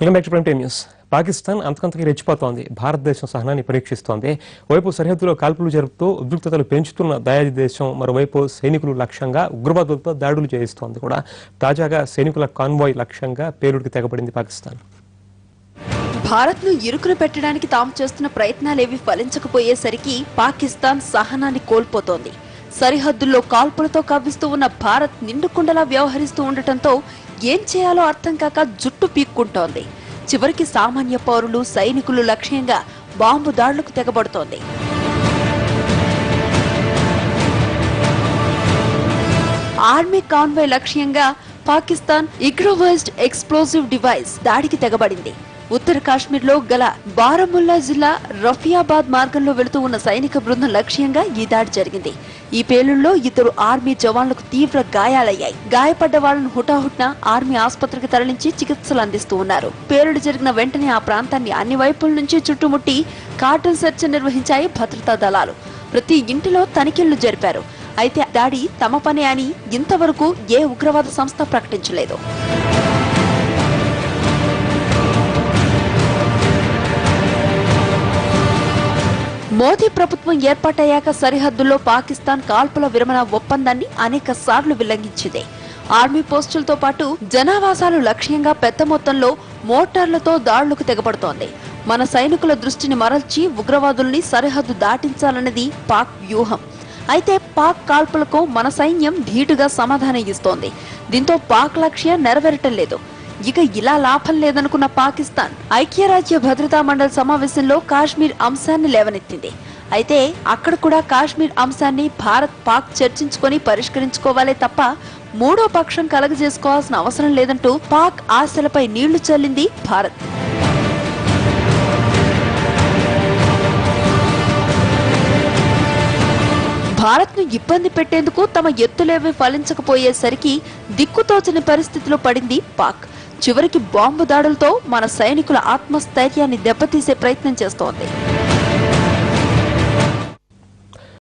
Welcome back to prime time news. Pakistan అంతకంతకీ రెచ్చిపోతోంది. భారతదేశం సహనాన్ని పరీక్షిస్తోంది. వైపు సరిహద్దులో కాల్పులు జరుపుతూ ఉద్రిక్తతలు పెంచుతున్న దయాది దేశం మరోవైపు సైనికులు లక్ష్యంగా ఉగ్రవాదులతో దాడులు చేయిస్తోంది కూడా. తాజాగా సైనికుల కాన్వాయ్ లక్ష్యంగా పేలుడికి తెగబడింది పాకిస్తాన్. భారత్ను ఇరుకున పెట్టడానికి తాము చేస్తున్న ప్రయత్నాలేవి ఫలించకపోయేసరికి పాకిస్తాన్ సహనాన్ని కోల్పోతోంది. సరిహద్దుల్లో కాల్పులతో కవ్విస్తూ ఉన్న భారత్ నిండుకుండలా వ్యవహరిస్తూ ఉండటంతో ఏం చేయాలో అర్థం కాక జుట్టు పీక్కుంటోంది. చివరికి సామాన్య పౌరులు, సైనికులు లక్ష్యంగా బాంబు దాడులకు తెగబడుతోంది. ఆర్మీ కాన్వాయ్ లక్ష్యంగా పాకిస్తాన్ ఇంప్రూవైజ్డ్ ఎక్స్ప్లోజివ్ డివైస్ దాడికి తెగబడింది. ఉత్తర కాశ్మీర్లో గల బారాముల్లా జిల్లా రఫియాబాద్ మార్గంలో వెళుతూ ఉన్న సైనిక బృందం లక్ష్యంగా ఈ దాడి జరిగింది. ఈ పేలుళ్లో 2 ఆర్మీ జవాన్లకు తీవ్ర గాయాలయ్యాయి. గాయపడ్డ వాళ్లను హుటాహుట్న ఆర్మీ ఆసుపత్రికి తరలించి చికిత్సలు అందిస్తూ ఉన్నారు. పేలుడు జరిగిన వెంటనే ఆ ప్రాంతాన్ని అన్ని వైపుల నుంచి చుట్టుముట్టి కార్డన్ సెర్చ్ నిర్వహించాయి భద్రతా దళాలు. ప్రతి ఇంటిలో తనిఖీళ్లు జరిపారు. అయితే దాడి తమ పనే అని ఇంతవరకు ఏ ఉగ్రవాద సంస్థ ప్రకటించలేదు. మోదీ ప్రభుత్వం ఏర్పాటయ్యాక సరిహద్దుల్లో పాకిస్తాన్ కాల్పుల విరమణ ఒప్పందాన్ని అనేక సార్లు ఉల్లంఘించింది. ఆర్మీ పోస్టులతో పాటు జనావాసాలు లక్ష్యంగా పెద్ద మొత్తంలో మోటార్లతో దాడులకు తెగబడుతోంది. మన సైనికుల దృష్టిని మరల్చి ఉగ్రవాదుల్ని సరిహద్దు దాటించాలన్నది పాక్ వ్యూహం. అయితే పాక్ కాల్పులకు మన సైన్యం ధీటుగా సమాధానం ఇస్తోంది. దీంతో పాక్ లక్ష్యం నెరవేరటం లేదు. ఇక ఇలా లాభం లేదనుకున్న పాకిస్తాన్ ఐక్యరాజ్య భద్రతా మండలి సమావేశంలో కాశ్మీర్ అంశాన్ని లేవనెత్తింది. అయితే అక్కడ కూడా కాశ్మీర్ అంశాన్ని భారత్, పాక్ చర్చించుకొని పరిష్కరించుకోవాలే తప్ప మూడో పక్షం కలగజేసుకోవాల్సిన అవసరం లేదంటూ పాక్ ఆశలపై నీళ్లు చల్లింది భారత్. భారత్ను ఇబ్బంది పెట్టేందుకు తమ ఎత్తులేవి ఫలించకపోయేసరికి దిక్కుతోచని పరిస్థితిలో పడింది పాక్. చివరికి బాంబు దాడులతో మన సైనికుల ఆత్మస్థైర్యాన్ని దెబ్బతీసే ప్రయత్నం చేస్తోంది.